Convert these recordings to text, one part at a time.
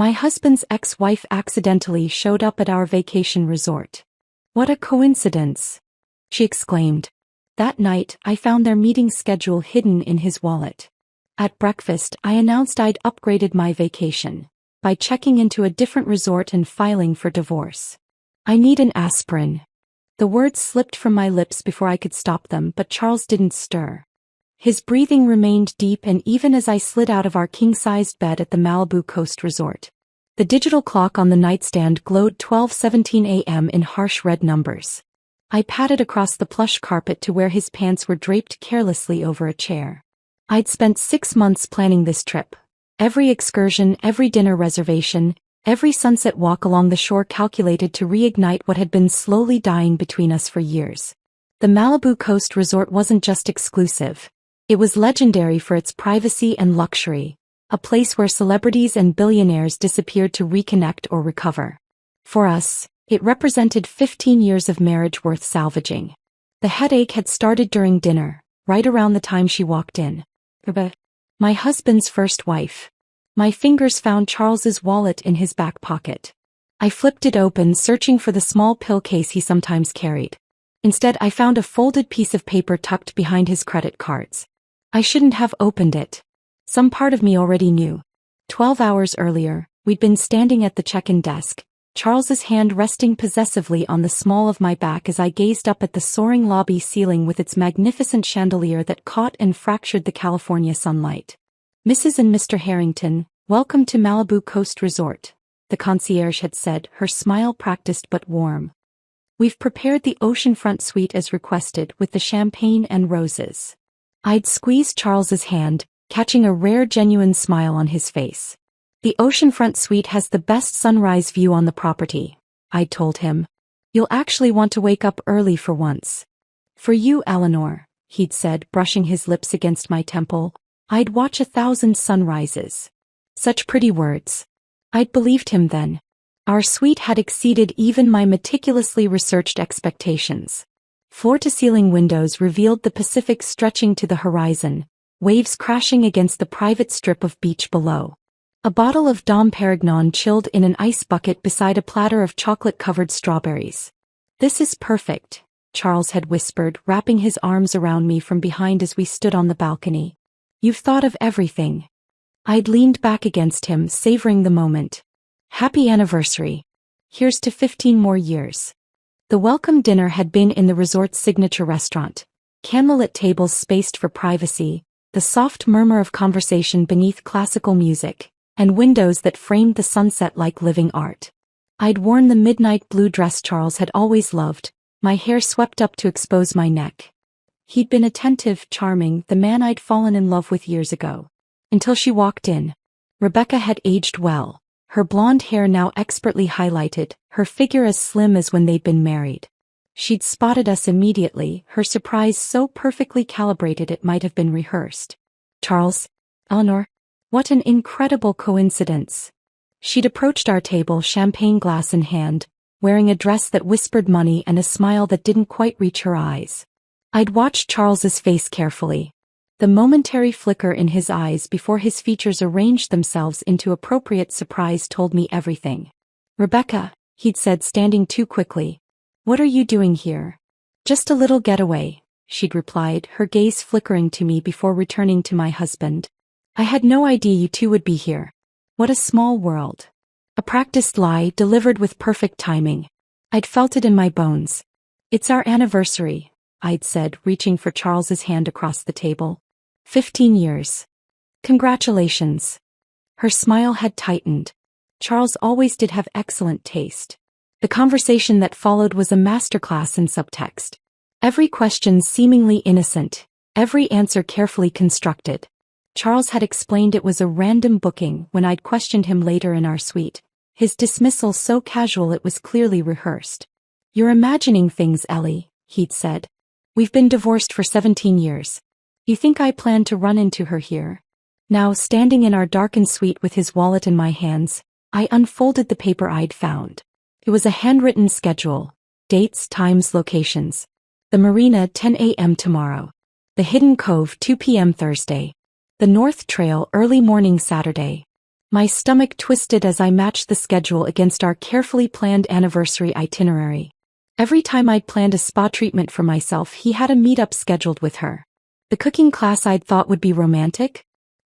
My husband's ex-wife accidentally showed up at our vacation resort. What a coincidence, she exclaimed. That night, I found their meeting schedule hidden in his wallet. At breakfast, I announced I'd upgraded my vacation by checking into a different resort and filing for divorce. I need an aspirin. The words slipped from my lips before I could stop them, but Charles didn't stir. His breathing remained deep, and even as I slid out of our king-sized bed at the Malibu Coast Resort, the digital clock on the nightstand glowed 12:17 a.m. in harsh red numbers. I padded across the plush carpet to where his pants were draped carelessly over a chair. I'd spent 6 months planning this trip. Every excursion, every dinner reservation, every sunset walk along the shore calculated to reignite what had been slowly dying between us for years. The Malibu Coast Resort wasn't just exclusive. It was legendary for its privacy and luxury, a place where celebrities and billionaires disappeared to reconnect or recover. For us, it represented 15 years of marriage worth salvaging. The headache had started during dinner, right around the time she walked in. My husband's first wife. My fingers found Charles's wallet in his back pocket. I flipped it open, searching for the small pill case he sometimes carried. Instead, I found a folded piece of paper tucked behind his credit cards. I shouldn't have opened it. Some part of me already knew. 12 hours earlier, we'd been standing at the check-in desk, Charles's hand resting possessively on the small of my back as I gazed up at the soaring lobby ceiling with its magnificent chandelier that caught and fractured the California sunlight. "Mrs. and Mr. Harrington, welcome to Malibu Coast Resort," the concierge had said, her smile practiced but warm. "We've prepared the oceanfront suite as requested, with the champagne and roses." I'd squeezed Charles's hand, catching a rare genuine smile on his face. "The oceanfront suite has the best sunrise view on the property," I'd told him. "You'll actually want to wake up early for once." "For you, Eleanor," he'd said, brushing his lips against my temple, "I'd watch 1,000 sunrises." Such pretty words. I'd believed him then. Our suite had exceeded even my meticulously researched expectations. Floor-to-ceiling windows revealed the Pacific stretching to the horizon, waves crashing against the private strip of beach below. A bottle of Dom Perignon chilled in an ice bucket beside a platter of chocolate-covered strawberries. "This is perfect," Charles had whispered, wrapping his arms around me from behind as we stood on the balcony. "You've thought of everything." I'd leaned back against him, savoring the moment. "Happy anniversary. Here's to 15 more years." The welcome dinner had been in the resort's signature restaurant. Candlelit tables spaced for privacy, the soft murmur of conversation beneath classical music, and windows that framed the sunset like living art. I'd worn the midnight blue dress Charles had always loved, my hair swept up to expose my neck. He'd been attentive, charming, the man I'd fallen in love with years ago. Until she walked in. Rebecca had aged well, her blonde hair now expertly highlighted, her figure as slim as when they'd been married. She'd spotted us immediately, her surprise so perfectly calibrated it might have been rehearsed. "Charles? Eleanor? What an incredible coincidence." She'd approached our table, champagne glass in hand, wearing a dress that whispered money and a smile that didn't quite reach her eyes. I'd watched Charles's face carefully. The momentary flicker in his eyes before his features arranged themselves into appropriate surprise told me everything. "Rebecca," he'd said, standing too quickly. "What are you doing here?" "Just a little getaway," she'd replied, her gaze flickering to me before returning to my husband. "I had no idea you two would be here. What a small world." A practiced lie delivered with perfect timing. I'd felt it in my bones. "It's our anniversary," I'd said, reaching for Charles's hand across the table. 15 years. "Congratulations." Her smile had tightened. Charles always did have excellent taste. The conversation that followed was a masterclass in subtext. Every question seemingly innocent, every answer carefully constructed. Charles had explained it was a random booking when I'd questioned him later in our suite, his dismissal so casual it was clearly rehearsed. "You're imagining things, Ellie," he'd said. "We've been divorced for 17 years. You think I plan to run into her here?" Now, standing in our darkened suite with his wallet in my hands, I unfolded the paper I'd found. It was a handwritten schedule. Dates, times, locations. The Marina, 10 a.m. tomorrow. The Hidden Cove, 2 p.m. Thursday. The North Trail, early morning Saturday. My stomach twisted as I matched the schedule against our carefully planned anniversary itinerary. Every time I'd planned a spa treatment for myself, he had a meetup scheduled with her. The cooking class I'd thought would be romantic?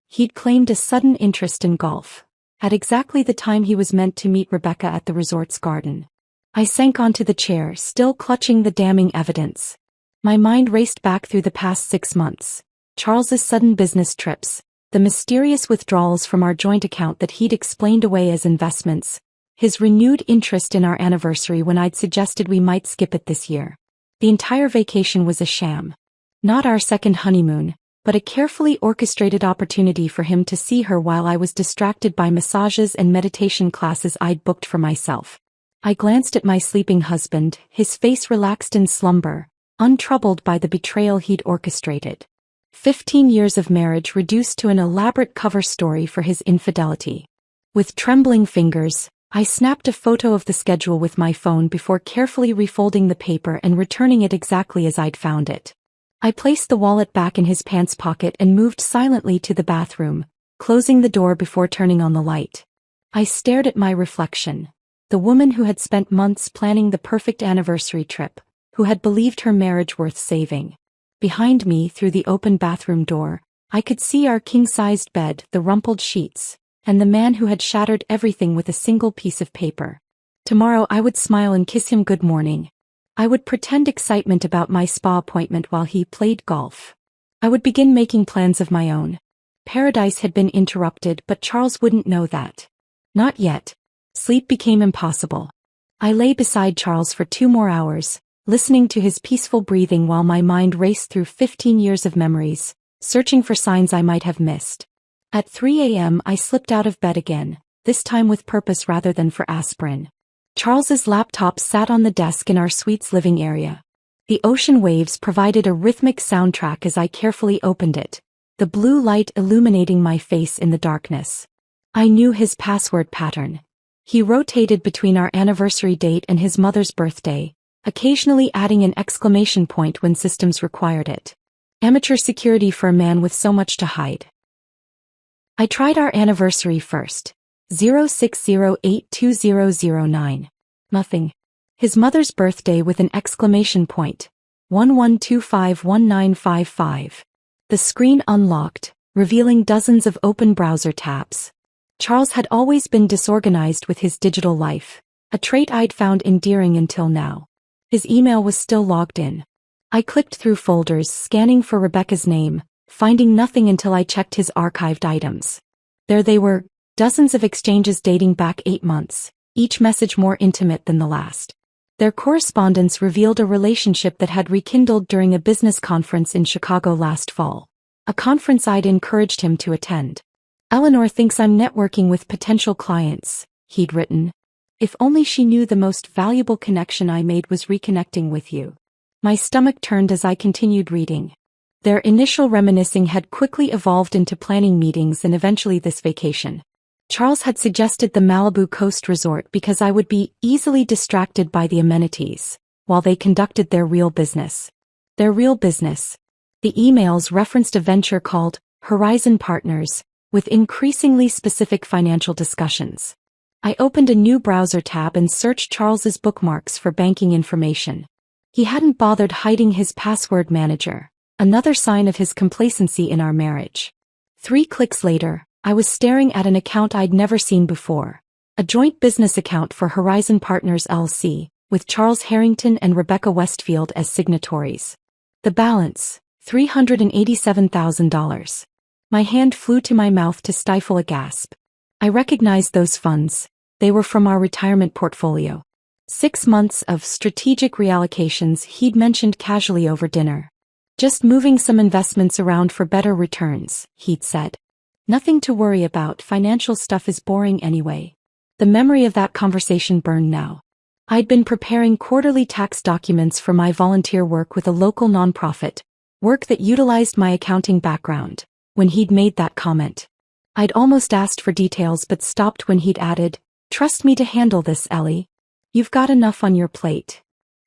He'd claimed a sudden interest in golf. At exactly the time he was meant to meet Rebecca at the resort's garden. I sank onto the chair, still clutching the damning evidence. My mind raced back through the past 6 months. Charles's sudden business trips, the mysterious withdrawals from our joint account that he'd explained away as investments, his renewed interest in our anniversary when I'd suggested we might skip it this year. The entire vacation was a sham. Not our second honeymoon, but a carefully orchestrated opportunity for him to see her while I was distracted by massages and meditation classes I'd booked for myself. I glanced at my sleeping husband, his face relaxed in slumber, untroubled by the betrayal he'd orchestrated. 15 years of marriage reduced to an elaborate cover story for his infidelity. With trembling fingers, I snapped a photo of the schedule with my phone before carefully refolding the paper and returning it exactly as I'd found it. I placed the wallet back in his pants pocket and moved silently to the bathroom, closing the door before turning on the light. I stared at my reflection. The woman who had spent months planning the perfect anniversary trip, who had believed her marriage worth saving. Behind me, through the open bathroom door, I could see our king-sized bed, the rumpled sheets, and the man who had shattered everything with a single piece of paper. Tomorrow I would smile and kiss him good morning. I would pretend excitement about my spa appointment while he played golf. I would begin making plans of my own. Paradise had been interrupted, but Charles wouldn't know that. Not yet. Sleep became impossible. I lay beside Charles for 2 more hours, listening to his peaceful breathing while my mind raced through 15 years of memories, searching for signs I might have missed. At 3 a.m. I slipped out of bed again, this time with purpose rather than for aspirin. Charles's laptop sat on the desk in our suite's living area. The ocean waves provided a rhythmic soundtrack as I carefully opened it, the blue light illuminating my face in the darkness. I knew his password pattern. He rotated between our anniversary date and his mother's birthday, occasionally adding an exclamation point when systems required it. Amateur security for a man with so much to hide. I tried our anniversary first. 060820009. Nothing. His mother's birthday with an exclamation point. 11251955. The screen unlocked, revealing dozens of open browser tabs. Charles had always been disorganized with his digital life, a trait I'd found endearing until now. His email was still logged in. I clicked through folders, scanning for Rebecca's name, finding nothing until I checked his archived items. There they were, dozens of exchanges dating back 8 months, each message more intimate than the last. Their correspondence revealed a relationship that had rekindled during a business conference in Chicago last fall. A conference I'd encouraged him to attend. "Eleanor thinks I'm networking with potential clients," he'd written. "If only she knew the most valuable connection I made was reconnecting with you." My stomach turned as I continued reading. Their initial reminiscing had quickly evolved into planning meetings and eventually this vacation. Charles had suggested the Malibu Coast Resort because I would be easily distracted by the amenities, while they conducted their real business. Their real business. The emails referenced a venture called Horizon Partners, with increasingly specific financial discussions. I opened a new browser tab and searched Charles's bookmarks for banking information. He hadn't bothered hiding his password manager, another sign of his complacency in our marriage. 3 clicks later, I was staring at an account I'd never seen before. A joint business account for Horizon Partners LC, with Charles Harrington and Rebecca Westfield as signatories. The balance, $387,000. My hand flew to my mouth to stifle a gasp. I recognized those funds. They were from our retirement portfolio. 6 months of strategic reallocations he'd mentioned casually over dinner. "Just moving some investments around for better returns," he'd said. "Nothing to worry about, financial stuff is boring anyway." The memory of that conversation burned now. I'd been preparing quarterly tax documents for my volunteer work with a local nonprofit, work that utilized my accounting background, when he'd made that comment. I'd almost asked for details but stopped when he'd added, "Trust me to handle this, Ellie. You've got enough on your plate."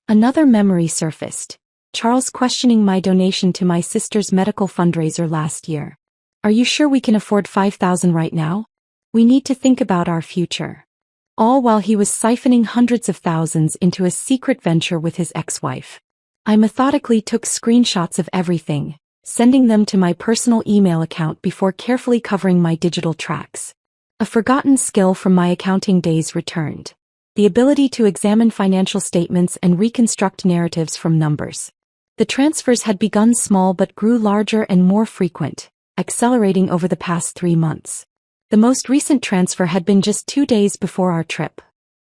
Another memory surfaced. Charles questioning my donation to my sister's medical fundraiser last year. "Are you sure we can afford $5,000 right now?" We need to think about our future. All while he was siphoning hundreds of thousands into a secret venture with his ex-wife. I methodically took screenshots of everything, sending them to my personal email account before carefully covering my digital tracks. A forgotten skill from my accounting days returned. The ability to examine financial statements and reconstruct narratives from numbers. The transfers had begun small but grew larger and more frequent, accelerating over the past 3 months. The most recent transfer had been just 2 days before our trip.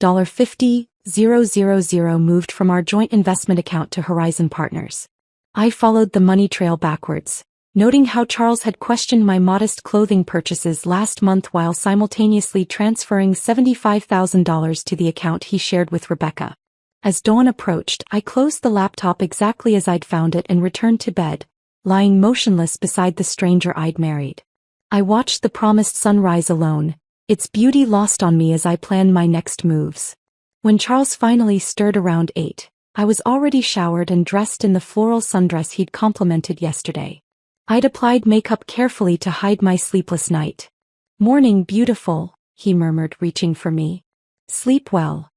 $50,000 moved from our joint investment account to Horizon Partners. I followed the money trail backwards, noting how Charles had questioned my modest clothing purchases last month while simultaneously transferring $75,000 to the account he shared with Rebecca. As dawn approached, I closed the laptop exactly as I'd found it and returned to bed, lying motionless beside the stranger I'd married. I watched the promised sunrise alone, its beauty lost on me as I planned my next moves. When Charles finally stirred around 8, I was already showered and dressed in the floral sundress he'd complimented yesterday. I'd applied makeup carefully to hide my sleepless night. "Morning, beautiful," he murmured, reaching for me. "Sleep well."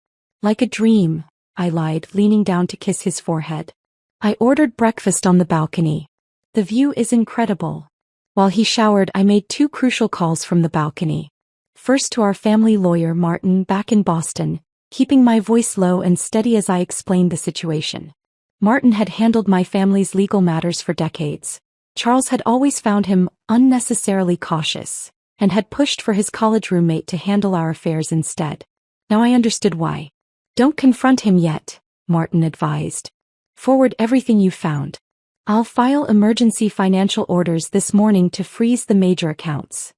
"Like a dream," I lied, leaning down to kiss his forehead. I ordered breakfast on the balcony. "The view is incredible." While he showered, I made 2 crucial calls from the balcony. First to our family lawyer Martin back in Boston, keeping my voice low and steady as I explained the situation. Martin had handled my family's legal matters for decades. Charles had always found him unnecessarily cautious, and had pushed for his college roommate to handle our affairs instead. Now I understood why. "Don't confront him yet," Martin advised. "Forward everything you found. I'll file emergency financial orders this morning to freeze the major accounts."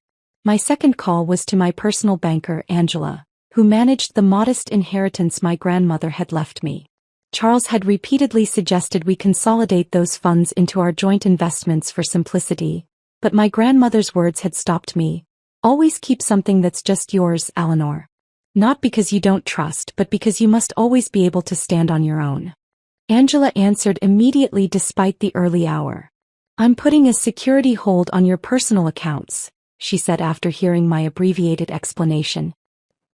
My second call was to my personal banker, Angela, who managed the modest inheritance my grandmother had left me. Charles had repeatedly suggested we consolidate those funds into our joint investments for simplicity, but my grandmother's words had stopped me. "Always keep something that's just yours, Eleanor. Not because you don't trust, but because you must always be able to stand on your own." Angela answered immediately despite the early hour. "I'm putting a security hold on your personal accounts," she said after hearing my abbreviated explanation.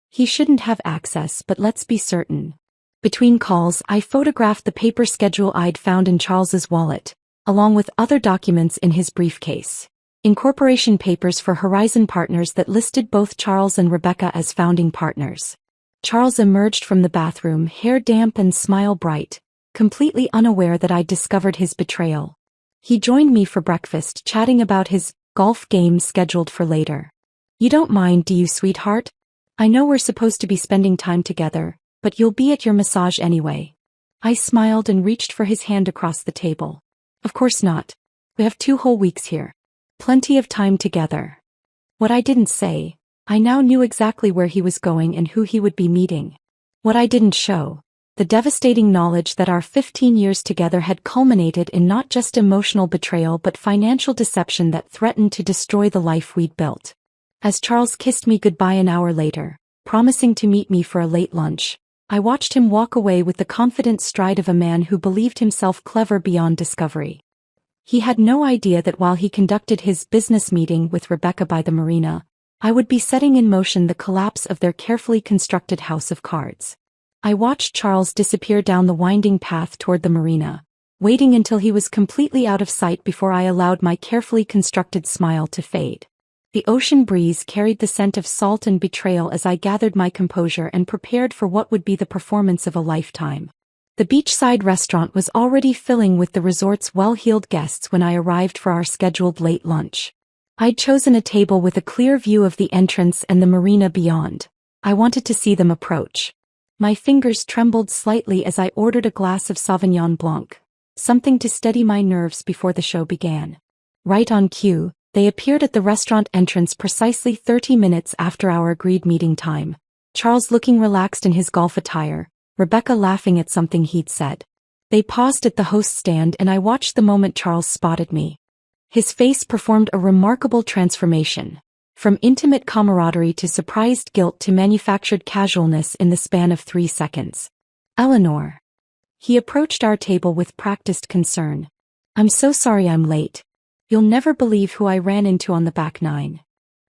"He shouldn't have access, but let's be certain." Between calls, I photographed the paper schedule I'd found in Charles's wallet, along with other documents in his briefcase. Incorporation papers for Horizon Partners that listed both Charles and Rebecca as founding partners. Charles emerged from the bathroom, hair damp and smile bright, completely unaware that I'd discovered his betrayal. He joined me for breakfast, chatting about his golf game scheduled for later. "You don't mind, do you, sweetheart? I know we're supposed to be spending time together, but you'll be at your massage anyway." I smiled and reached for his hand across the table. "Of course not. We have 2 whole weeks here. Plenty of time together." What I didn't say, I now knew exactly where he was going and who he would be meeting. What I didn't show, the devastating knowledge that our 15 years together had culminated in not just emotional betrayal but financial deception that threatened to destroy the life we'd built. As Charles kissed me goodbye an hour later, promising to meet me for a late lunch, I watched him walk away with the confident stride of a man who believed himself clever beyond discovery. He had no idea that while he conducted his business meeting with Rebecca by the marina, I would be setting in motion the collapse of their carefully constructed house of cards. I watched Charles disappear down the winding path toward the marina, waiting until he was completely out of sight before I allowed my carefully constructed smile to fade. The ocean breeze carried the scent of salt and betrayal as I gathered my composure and prepared for what would be the performance of a lifetime. The beachside restaurant was already filling with the resort's well-heeled guests when I arrived for our scheduled late lunch. I'd chosen a table with a clear view of the entrance and the marina beyond. I wanted to see them approach. My fingers trembled slightly as I ordered a glass of Sauvignon Blanc, something to steady my nerves before the show began. Right on cue, they appeared at the restaurant entrance precisely 30 minutes after our agreed meeting time. Charles looking relaxed in his golf attire, Rebecca laughing at something he'd said. They paused at the host stand and I watched the moment Charles spotted me. His face performed a remarkable transformation. From intimate camaraderie to surprised guilt to manufactured casualness in the span of 3 seconds. "Eleanor." He approached our table with practiced concern. "I'm so sorry I'm late. You'll never believe who I ran into on the back nine."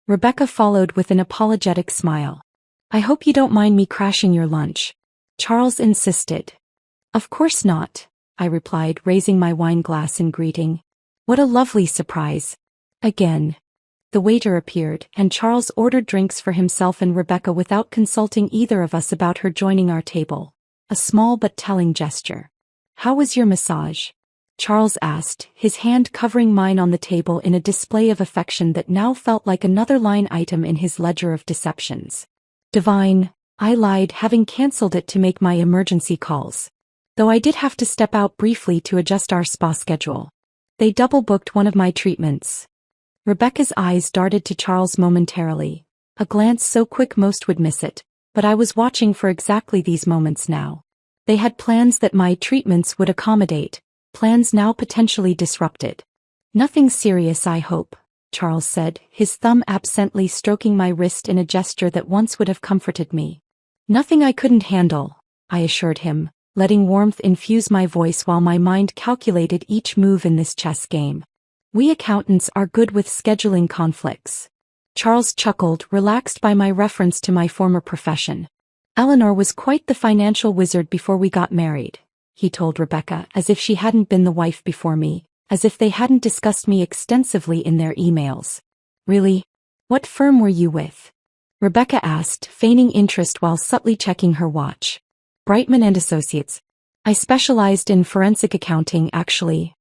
Rebecca followed with an apologetic smile. I hope you don't mind me crashing your lunch, Charles insisted. Of course not, I replied, raising my wine glass in greeting. What a lovely surprise. Again. The waiter appeared, and Charles ordered drinks for himself and Rebecca without consulting either of us about her joining our table. A small but telling gesture. How was your massage? Charles asked, his hand covering mine on the table in a display of affection that now felt like another line item in his ledger of deceptions. Divine, I lied, having cancelled it to make my emergency calls. Though I did have to step out briefly to adjust our spa schedule. They double-booked one of my treatments. Rebecca's eyes darted to Charles momentarily, a glance so quick most would miss it, but I was watching for exactly these moments now. They had plans that my treatments would accommodate, plans now potentially disrupted. Nothing serious, I hope, Charles said, his thumb absently stroking my wrist in a gesture that once would have comforted me. Nothing I couldn't handle, I assured him, letting warmth infuse my voice while my mind calculated each move in this chess game. We accountants are good with scheduling conflicts. Charles chuckled, relaxed by my reference to my former profession. Eleanor was quite the financial wizard before we got married, he told Rebecca, as if she hadn't been the wife before me, as if they hadn't discussed me extensively in their emails. Really? What firm were you with? Rebecca asked, feigning interest while subtly checking her watch. Brightman and Associates. I specialized in forensic accounting, actually.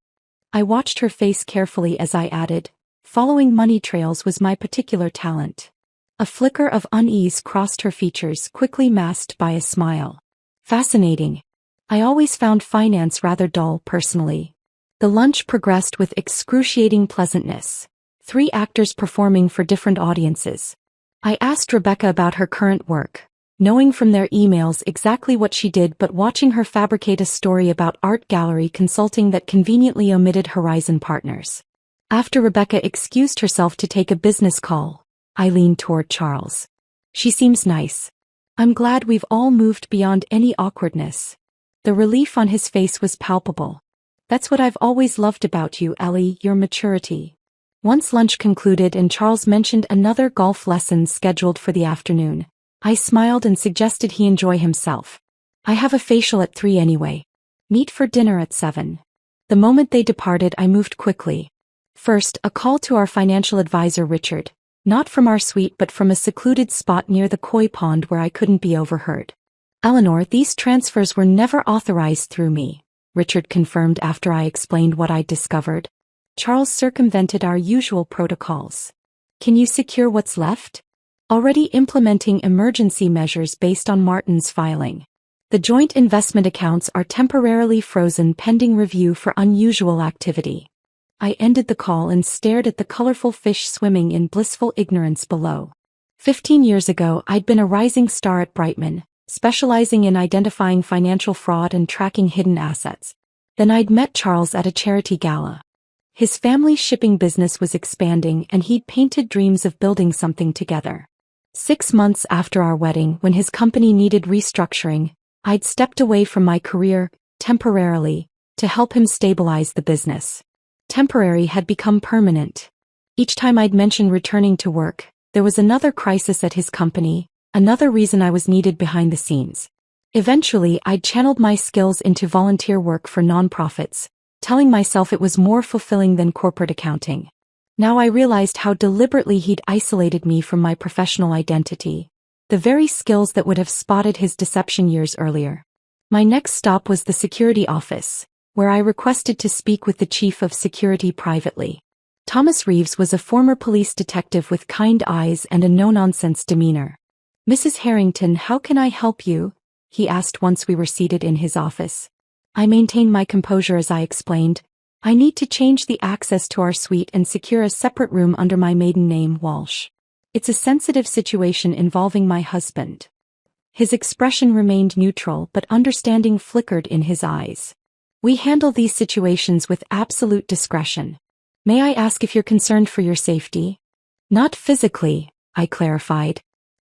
I watched her face carefully as I added, following money trails was my particular talent. A flicker of unease crossed her features, quickly masked by a smile. Fascinating. I always found finance rather dull, personally. The lunch progressed with excruciating pleasantness. 3 actors performing for different audiences. I asked Rebecca about her current work, knowing from their emails exactly what she did but watching her fabricate a story about art gallery consulting that conveniently omitted Horizon Partners. After Rebecca excused herself to take a business call, I leaned toward Charles. She seems nice. I'm glad we've all moved beyond any awkwardness. The relief on his face was palpable. That's what I've always loved about you, Ellie, your maturity. Once lunch concluded and Charles mentioned another golf lesson scheduled for the afternoon, I smiled and suggested he enjoy himself. I have a facial at 3 anyway. Meet for dinner at 7. The moment they departed, I moved quickly. First, a call to our financial advisor Richard, not from our suite but from a secluded spot near the koi pond where I couldn't be overheard. Eleanor, these transfers were never authorized through me, Richard confirmed after I explained what I'd discovered. Charles circumvented our usual protocols. Can you secure what's left? Already implementing emergency measures based on Martin's filing. The joint investment accounts are temporarily frozen pending review for unusual activity. I ended the call and stared at the colorful fish swimming in blissful ignorance below. 15 years ago, I'd been a rising star at Brightman, specializing in identifying financial fraud and tracking hidden assets. Then I'd met Charles at a charity gala. His family's shipping business was expanding and he'd painted dreams of building something together. 6 months after our wedding, when his company needed restructuring, I'd stepped away from my career, temporarily, to help him stabilize the business. Temporary had become permanent. Each time I'd mention returning to work, there was another crisis at his company, another reason I was needed behind the scenes. Eventually, I'd channeled my skills into volunteer work for nonprofits, telling myself it was more fulfilling than corporate accounting. Now I realized how deliberately he'd isolated me from my professional identity, the very skills that would have spotted his deception years earlier. My next stop was the security office, where I requested to speak with the chief of security privately. Thomas Reeves was a former police detective with kind eyes and a no-nonsense demeanor. Mrs. Harrington, how can I help you? He asked once we were seated in his office. I maintained my composure as I explained, I need to change the access to our suite and secure a separate room under my maiden name, Walsh. It's a sensitive situation involving my husband. His expression remained neutral but understanding flickered in his eyes. We handle these situations with absolute discretion. May I ask if you're concerned for your safety? Not physically, I clarified.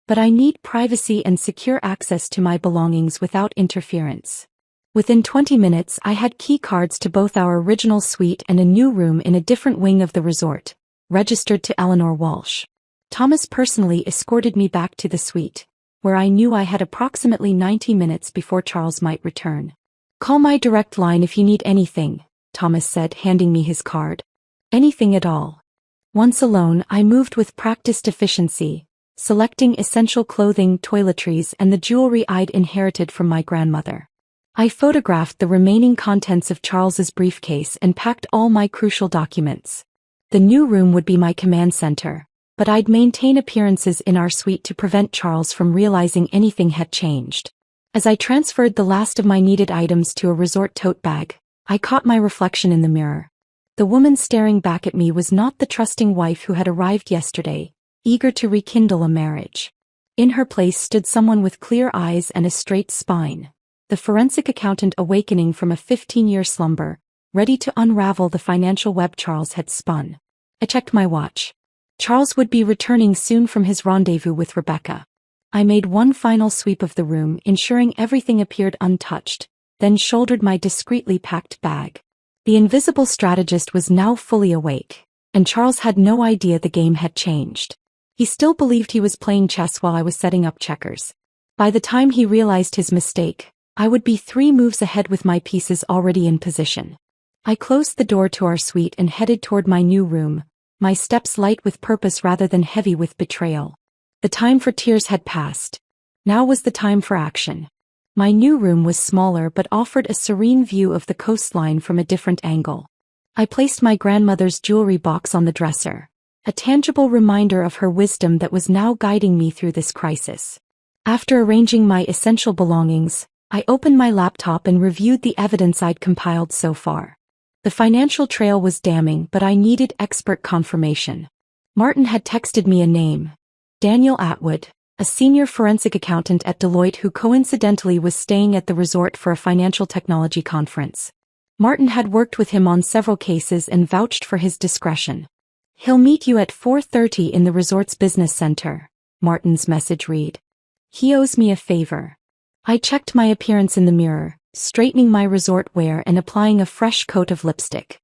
But I need privacy and secure access to my belongings without interference. Within 20 minutes, I had key cards to both our original suite and a new room in a different wing of the resort, registered to Eleanor Walsh. Thomas personally escorted me back to the suite, where I knew I had approximately 90 minutes before Charles might return. "Call my direct line if you need anything," Thomas said, handing me his card. "Anything at all." Once alone, I moved with practiced efficiency, selecting essential clothing, toiletries, and the jewelry I'd inherited from my grandmother. I photographed the remaining contents of Charles's briefcase and packed all my crucial documents. The new room would be my command center, but I'd maintain appearances in our suite to prevent Charles from realizing anything had changed. As I transferred the last of my needed items to a resort tote bag, I caught my reflection in the mirror. The woman staring back at me was not the trusting wife who had arrived yesterday, eager to rekindle a marriage. In her place stood someone with clear eyes and a straight spine, the forensic accountant awakening from a 15-year slumber, ready to unravel the financial web Charles had spun. I checked my watch. Charles would be returning soon from his rendezvous with Rebecca. I made one final sweep of the room, ensuring everything appeared untouched, then shouldered my discreetly packed bag. The invisible strategist was now fully awake, and Charles had no idea the game had changed. He still believed he was playing chess while I was setting up checkers. By the time he realized his mistake, I would be 3 moves ahead with my pieces already in position. I closed the door to our suite and headed toward my new room, my steps light with purpose rather than heavy with betrayal. The time for tears had passed. Now was the time for action. My new room was smaller but offered a serene view of the coastline from a different angle. I placed my grandmother's jewelry box on the dresser, a tangible reminder of her wisdom that was now guiding me through this crisis. After arranging my essential belongings, I opened my laptop and reviewed the evidence I'd compiled so far. The financial trail was damning, but I needed expert confirmation. Martin had texted me a name: Daniel Atwood, a senior forensic accountant at Deloitte who coincidentally was staying at the resort for a financial technology conference. Martin had worked with him on several cases and vouched for his discretion. "He'll meet you at 4:30 in the resort's business center," Martin's message read. "He owes me a favor." I checked my appearance in the mirror, straightening my resort wear and applying a fresh coat of lipstick.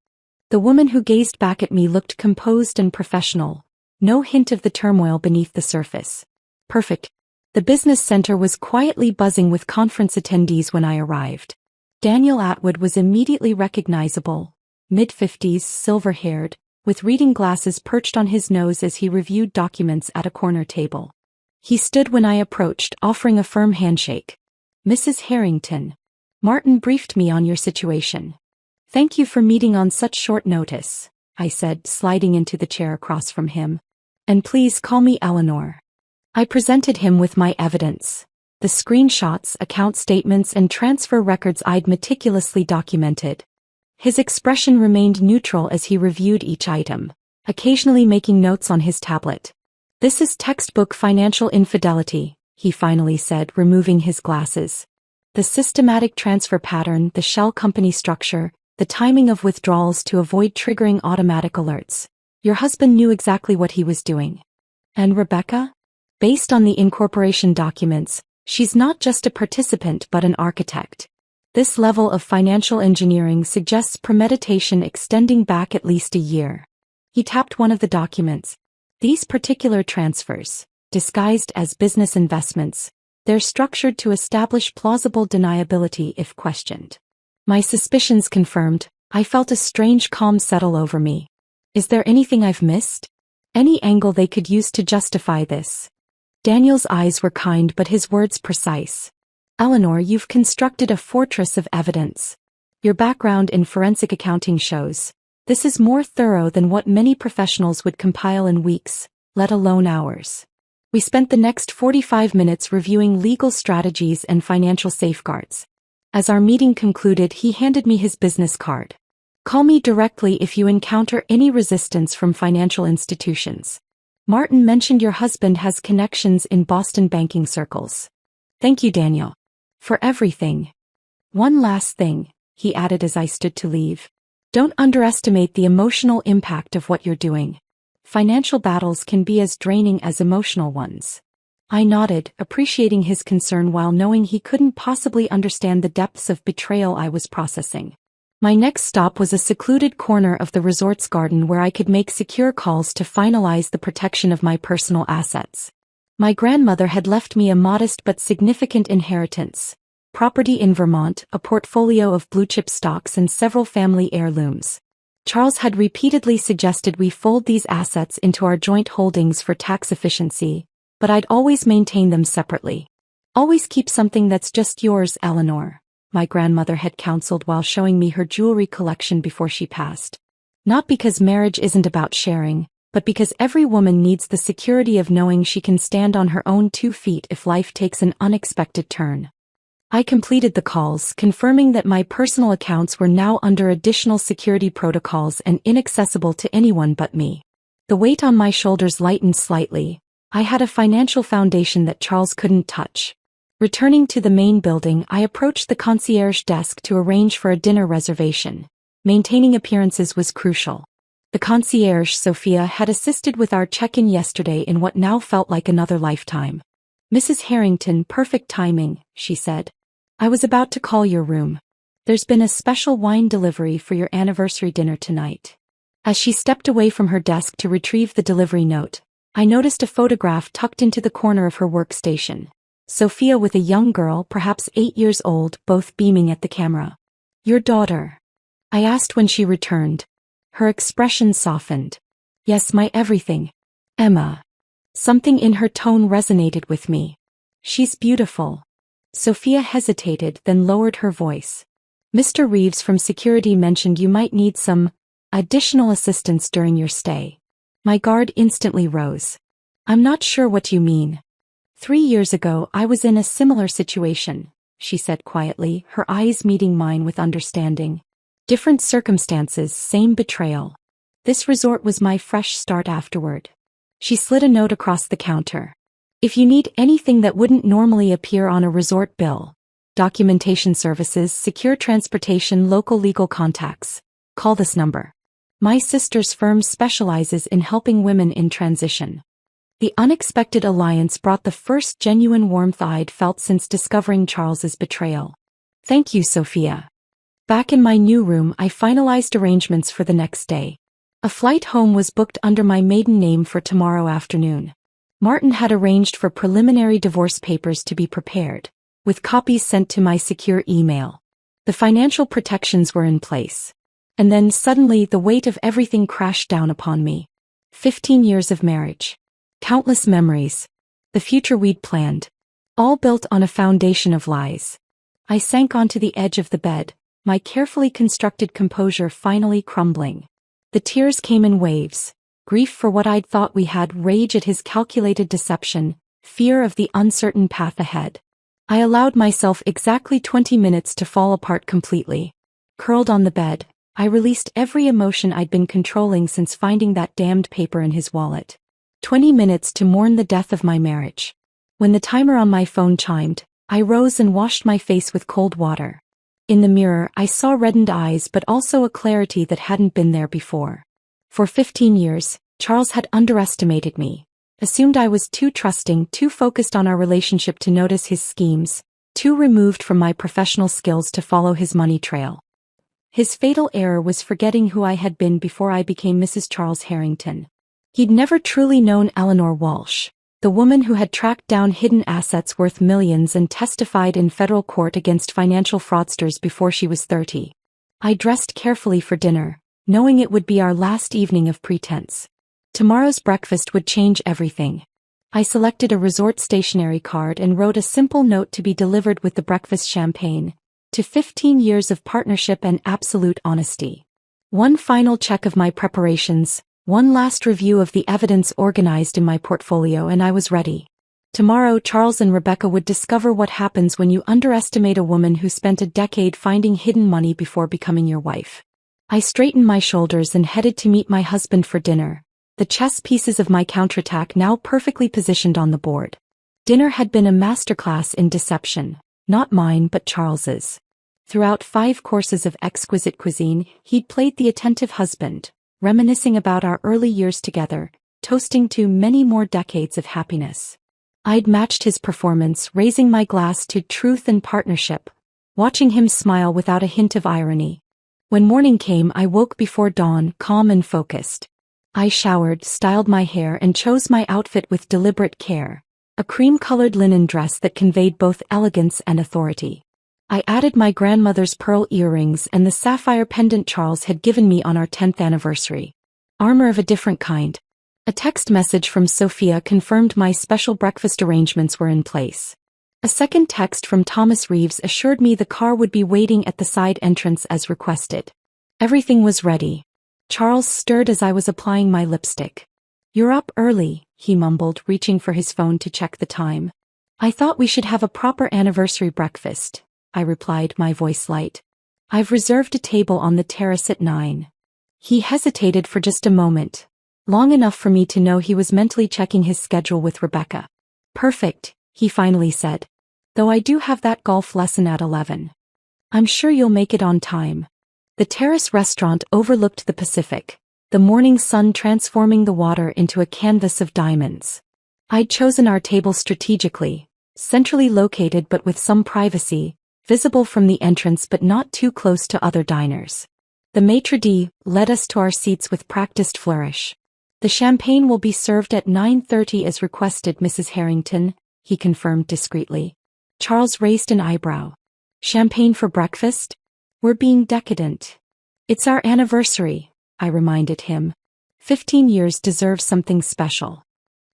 The woman who gazed back at me looked composed and professional, no hint of the turmoil beneath the surface. Perfect. The business center was quietly buzzing with conference attendees when I arrived. Daniel Atwood was immediately recognizable, mid-50s, silver-haired, with reading glasses perched on his nose as he reviewed documents at a corner table. He stood when I approached, offering a firm handshake. "Mrs. Harrington, Martin briefed me on your situation. Thank you for meeting on such short notice," I said, sliding into the chair across from him. "And please call me Eleanor." I presented him with my evidence: the screenshots, account statements, and transfer records I'd meticulously documented. His expression remained neutral as he reviewed each item, occasionally making notes on his tablet. "This is textbook financial infidelity," he finally said, removing his glasses. "The systematic transfer pattern, the shell company structure, the timing of withdrawals to avoid triggering automatic alerts. Your husband knew exactly what he was doing." "And Rebecca? Based on the incorporation documents, she's not just a participant but an architect. This level of financial engineering suggests premeditation extending back at least a year." He tapped one of the documents. "These particular transfers, disguised as business investments, they're structured to establish plausible deniability if questioned." My suspicions confirmed, I felt a strange calm settle over me. Is there anything I've missed? Any angle they could use to justify this? Daniel's eyes were kind but his words precise. "Eleanor, you've constructed a fortress of evidence. Your background in forensic accounting shows this is more thorough than what many professionals would compile in weeks, let alone hours." We spent the next 45 minutes reviewing legal strategies and financial safeguards. As our meeting concluded, he handed me his business card. "Call me directly if you encounter any resistance from financial institutions. Martin mentioned your husband has connections in Boston banking circles." "Thank you, Daniel, for everything. One last thing," he added as I stood to leave. "Don't underestimate the emotional impact of what you're doing. Financial battles can be as draining as emotional ones." I nodded, appreciating his concern while knowing he couldn't possibly understand the depths of betrayal I was processing. My next stop was a secluded corner of the resort's garden where I could make secure calls to finalize the protection of my personal assets. My grandmother had left me a modest but significant inheritance: property in Vermont, a portfolio of blue-chip stocks, and several family heirlooms. Charles had repeatedly suggested we fold these assets into our joint holdings for tax efficiency, but I'd always maintain them separately. "Always keep something that's just yours, Eleanor," my grandmother had counseled while showing me her jewelry collection before she passed. Not because marriage isn't about sharing, but because every woman needs the security of knowing she can stand on her own 2 feet if life takes an unexpected turn. I completed the calls, confirming that my personal accounts were now under additional security protocols and inaccessible to anyone but me. The weight on my shoulders lightened slightly. I had a financial foundation that Charles couldn't touch. Returning to the main building, I approached the concierge desk to arrange for a dinner reservation. Maintaining appearances was crucial. The concierge, Sophia, had assisted with our check-in yesterday in what now felt like another lifetime. "Mrs. Harrington, perfect timing," she said. "I was about to call your room. There's been a special wine delivery for your anniversary dinner tonight." As she stepped away from her desk to retrieve the delivery note, I noticed a photograph tucked into the corner of her workstation. Sophia with a young girl, perhaps 8 years old, both beaming at the camera. "Your daughter?" I asked when she returned. Her expression softened. "Yes, my everything, Emma." Something in her tone resonated with me. "She's beautiful." Sophia hesitated, then lowered her voice. "Mr. Reeves from security mentioned you might need some additional assistance during your stay." My guard instantly rose. "I'm not sure what you mean." 3 years ago I was in a similar situation," she said quietly, her eyes meeting mine with understanding. "Different circumstances, same betrayal. This resort was my fresh start afterward." She slid a note across the counter. "If you need anything that wouldn't normally appear on a resort bill, documentation services, secure transportation, local legal contacts, call this number. My sister's firm specializes in helping women in transition." The unexpected alliance brought the first genuine warmth I'd felt since discovering Charles's betrayal. "Thank you, Sophia." Back in my new room, I finalized arrangements for the next day. A flight home was booked under my maiden name for tomorrow afternoon. Martin had arranged for preliminary divorce papers to be prepared, with copies sent to my secure email. The financial protections were in place. And then suddenly the weight of everything crashed down upon me. 15 years of marriage. Countless memories. The future we'd planned. All built on a foundation of lies. I sank onto the edge of the bed, my carefully constructed composure finally crumbling. The tears came in waves. Grief for what I'd thought we had, rage at his calculated deception, fear of the uncertain path ahead. I allowed myself exactly 20 minutes to fall apart completely. Curled on the bed, I released every emotion I'd been controlling since finding that damned paper in his wallet. 20 minutes to mourn the death of my marriage. When the timer on my phone chimed, I rose and washed my face with cold water. In the mirror, I saw reddened eyes but also a clarity that hadn't been there before. For 15 years, Charles had underestimated me, assumed I was too trusting, too focused on our relationship to notice his schemes, too removed from my professional skills to follow his money trail. His fatal error was forgetting who I had been before I became Mrs. Charles Harrington. He'd never truly known Eleanor Walsh, the woman who had tracked down hidden assets worth millions and testified in federal court against financial fraudsters before she was 30. I dressed carefully for dinner, knowing it would be our last evening of pretense. Tomorrow's breakfast would change everything. I selected a resort stationery card and wrote a simple note to be delivered with the breakfast champagne. To 15 years of partnership and absolute honesty. One final check of my preparations, one last review of the evidence organized in my portfolio, and I was ready. Tomorrow Charles and Rebecca would discover what happens when you underestimate a woman who spent a decade finding hidden money before becoming your wife. I straightened my shoulders and headed to meet my husband for dinner, the chess pieces of my counterattack now perfectly positioned on the board. Dinner had been a masterclass in deception, not mine but Charles's. Throughout 5 courses of exquisite cuisine, he'd played the attentive husband, reminiscing about our early years together, toasting to many more decades of happiness. I'd matched his performance, raising my glass to truth and partnership, watching him smile without a hint of irony. When morning came, I woke before dawn, calm and focused. I showered, styled my hair and chose my outfit with deliberate care. A cream-colored linen dress that conveyed both elegance and authority. I added my grandmother's pearl earrings and the sapphire pendant Charles had given me on our 10th anniversary. Armor of a different kind. A text message from Sophia confirmed my special breakfast arrangements were in place. A second text from Thomas Reeves assured me the car would be waiting at the side entrance as requested. Everything was ready. Charles stirred as I was applying my lipstick. "You're up early," he mumbled, reaching for his phone to check the time. "I thought we should have a proper anniversary breakfast," I replied, my voice light. "I've reserved a table on the terrace at 9. He hesitated for just a moment, long enough for me to know he was mentally checking his schedule with Rebecca. "Perfect," he finally said. "Though I do have that golf lesson at 11. I'm sure you'll make it on time." The terrace restaurant overlooked the Pacific, the morning sun transforming the water into a canvas of diamonds. I'd chosen our table strategically, centrally located but with some privacy, visible from the entrance but not too close to other diners. The maitre d' led us to our seats with practiced flourish. "The champagne will be served at 9:30 as requested, Mrs. Harrington," he confirmed discreetly. Charles raised an eyebrow. "Champagne for breakfast? We're being decadent." "It's our anniversary," I reminded him. 15 years deserve something special.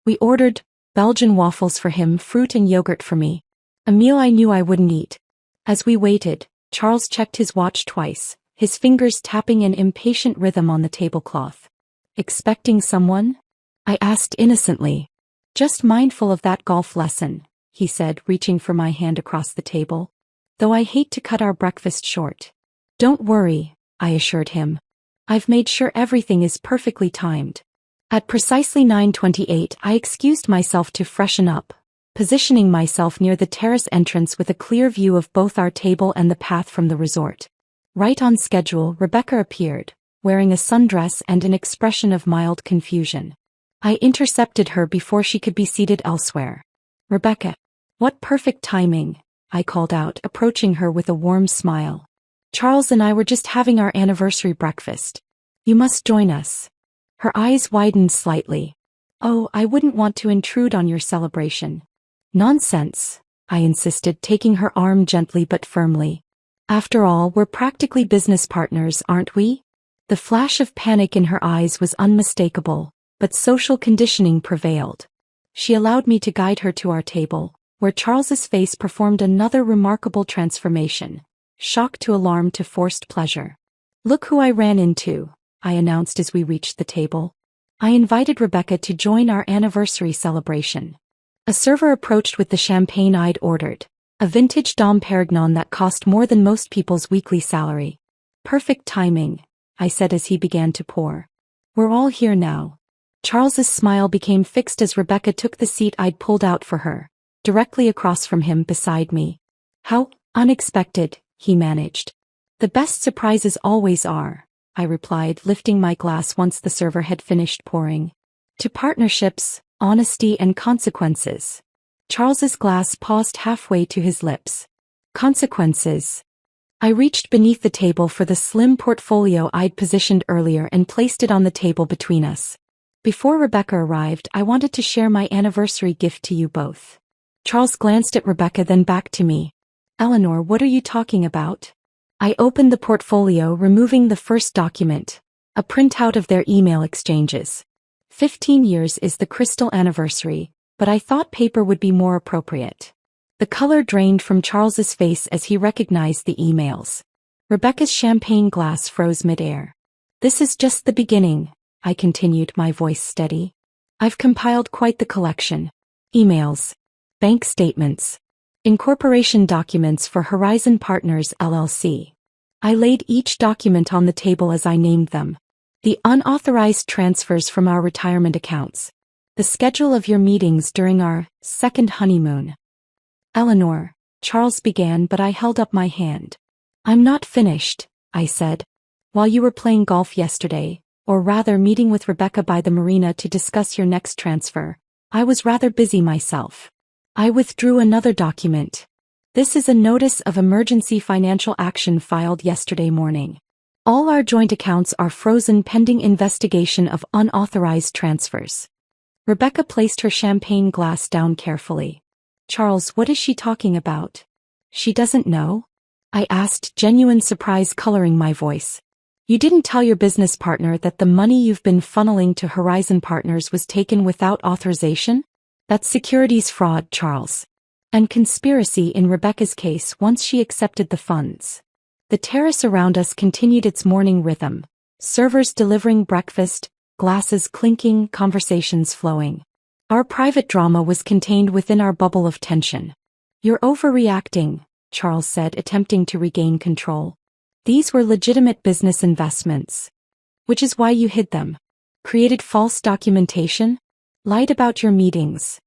We ordered Belgian waffles for him, fruit and yogurt for me. A meal I knew I wouldn't eat. As we waited, Charles checked his watch twice, his fingers tapping an impatient rhythm on the tablecloth. "Expecting someone?" I asked innocently. "Just mindful of that golf lesson," he said, reaching for my hand across the table. "Though I hate to cut our breakfast short." "Don't worry," I assured him. "I've made sure everything is perfectly timed." At precisely 9:28, I excused myself to freshen up, positioning myself near the terrace entrance with a clear view of both our table and the path from the resort. Right on schedule, Rebecca appeared, wearing a sundress and an expression of mild confusion. I intercepted her before she could be seated elsewhere. "Rebecca, what perfect timing," I called out, approaching her with a warm smile. "Charles and I were just having our anniversary breakfast. You must join us." Her eyes widened slightly. "Oh, I wouldn't want to intrude on your celebration." "Nonsense," I insisted, taking her arm gently but firmly. "After all, we're practically business partners, aren't we?" The flash of panic in her eyes was unmistakable, but social conditioning prevailed. She allowed me to guide her to our table, where Charles's face performed another remarkable transformation, shock to alarm to forced pleasure. "Look who I ran into," I announced as we reached the table. I invited Rebecca to join our anniversary celebration. A server approached with the champagne I'd ordered, a vintage Dom Perignon that cost more than most people's weekly salary. "Perfect timing," I said as he began to pour. "We're all here now." Charles's smile became fixed as Rebecca took the seat I'd pulled out for her, directly across from him beside me. "How unexpected," he managed. "The best surprises always are," I replied, lifting my glass once the server had finished pouring. "To partnerships, honesty and consequences." Charles's glass paused halfway to his lips. "Consequences." I reached beneath the table for the slim portfolio I'd positioned earlier and placed it on the table between us. "Before Rebecca arrived, I wanted to share my anniversary gift to you both." Charles glanced at Rebecca, then back to me. "Eleanor, what are you talking about?" I opened the portfolio, removing the first document, a printout of their email exchanges. 15 years is the crystal anniversary, but I thought paper would be more appropriate. The color drained from Charles's face as he recognized the emails. Rebecca's champagne glass froze midair. "This is just the beginning," I continued, my voice steady. "I've compiled quite the collection. Emails, bank statements, incorporation documents for Horizon Partners LLC. I laid each document on the table as I named them. The unauthorized transfers from our retirement accounts. The schedule of your meetings during our second honeymoon." "Eleanor," Charles began, but I held up my hand. "I'm not finished," I said. "While you were playing golf yesterday, or rather meeting with Rebecca by the marina to discuss your next transfer, I was rather busy myself. I withdrew another document. This is a notice of emergency financial action filed yesterday morning. All our joint accounts are frozen pending investigation of unauthorized transfers. Rebecca placed her champagne glass down carefully. Charles, what is she talking about? She doesn't know? I asked, genuine surprise coloring my voice. You didn't tell your business partner that the money you've been funneling to Horizon Partners was taken without authorization? That's securities fraud, Charles. And conspiracy in Rebecca's case once she accepted the funds. The terrace around us continued its morning rhythm. Servers delivering breakfast, glasses clinking, conversations flowing. Our private drama was contained within our bubble of tension. You're overreacting, Charles said, attempting to regain control. These were legitimate business investments. Which is why you hid them. Created false documentation? Lied about your meetings.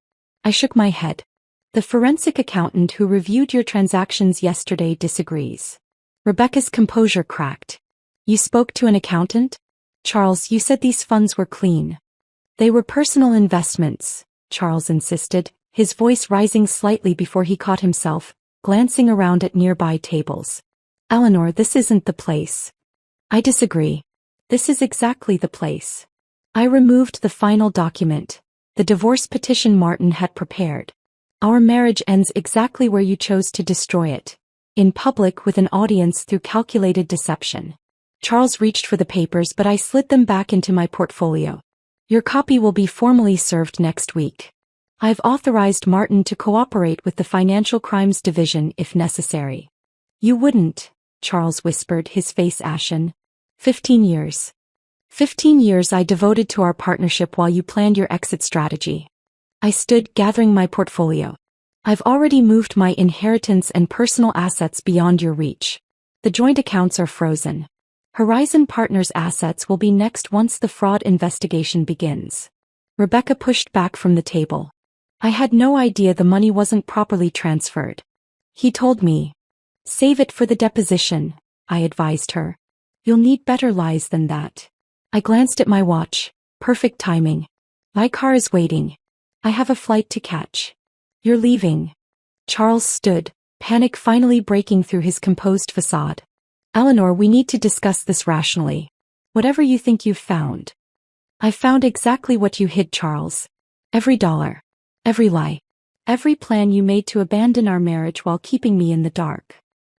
I shook my head. The forensic accountant who reviewed your transactions yesterday disagrees. Rebecca's composure cracked. You spoke to an accountant? Charles, you said these funds were clean. They were personal investments, Charles insisted, his voice rising slightly before he caught himself, glancing around at nearby tables. Eleanor, this isn't the place. I disagree. This is exactly the place. I removed the final document, the divorce petition Martin had prepared. Our marriage ends exactly where you chose to destroy it. In public with an audience through calculated deception. Charles reached for the papers, but I slid them back into my portfolio. Your copy will be formally served next week. I've authorized Martin to cooperate with the Financial Crimes Division if necessary. You wouldn't, Charles whispered, his face ashen. 15 years. 15 years I devoted to our partnership while you planned your exit strategy. I stood, gathering my portfolio. I've already moved my inheritance and personal assets beyond your reach. The joint accounts are frozen. Horizon Partners' assets will be next once the fraud investigation begins. Rebecca pushed back from the table. I had no idea the money wasn't properly transferred. He told me. Save it for the deposition, I advised her. You'll need better lies than that. I glanced at my watch. Perfect timing. My car is waiting. I have a flight to catch. You're leaving. Charles stood, panic finally breaking through his composed facade. Eleanor, we need to discuss this rationally. Whatever you think you've found. I found exactly what you hid, Charles. Every dollar. Every lie. Every plan you made to abandon our marriage while keeping me in the dark.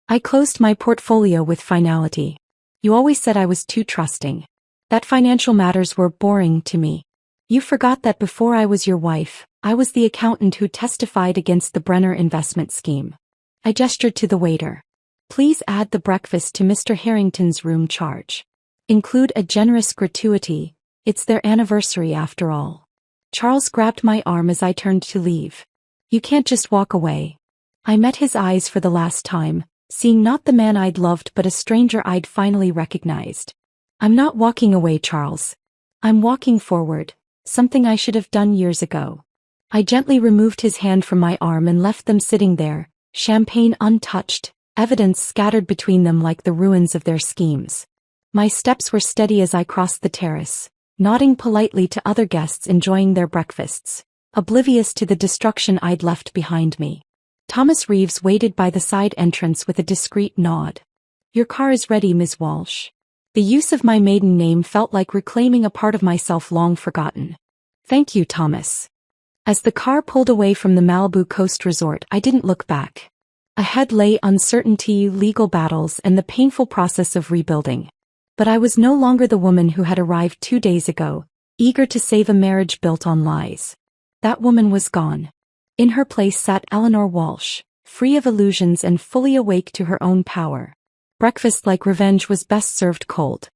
I closed my portfolio with finality. You always said I was too trusting. That financial matters were boring to me. You forgot that before I was your wife, I was the accountant who testified against the Brenner investment scheme. I gestured to the waiter. Please add the breakfast to Mr. Harrington's room charge. Include a generous gratuity, it's their anniversary after all. Charles grabbed my arm as I turned to leave. You can't just walk away. I met his eyes for the last time, seeing not the man I'd loved but a stranger I'd finally recognized. I'm not walking away, Charles. I'm walking forward, something I should have done years ago. I gently removed his hand from my arm and left them sitting there, champagne untouched, evidence scattered between them like the ruins of their schemes. My steps were steady as I crossed the terrace, nodding politely to other guests enjoying their breakfasts, oblivious to the destruction I'd left behind me. Thomas Reeves waited by the side entrance with a discreet nod. Your car is ready, Ms. Walsh. The use of my maiden name felt like reclaiming a part of myself long forgotten. Thank you, Thomas. As the car pulled away from the Malibu Coast Resort, I didn't look back. Ahead lay uncertainty, legal battles, and the painful process of rebuilding. But I was no longer the woman who had arrived 2 days ago, eager to save a marriage built on lies. That woman was gone. In her place sat Eleanor Walsh, free of illusions and fully awake to her own power. Breakfast, like revenge, was best served cold.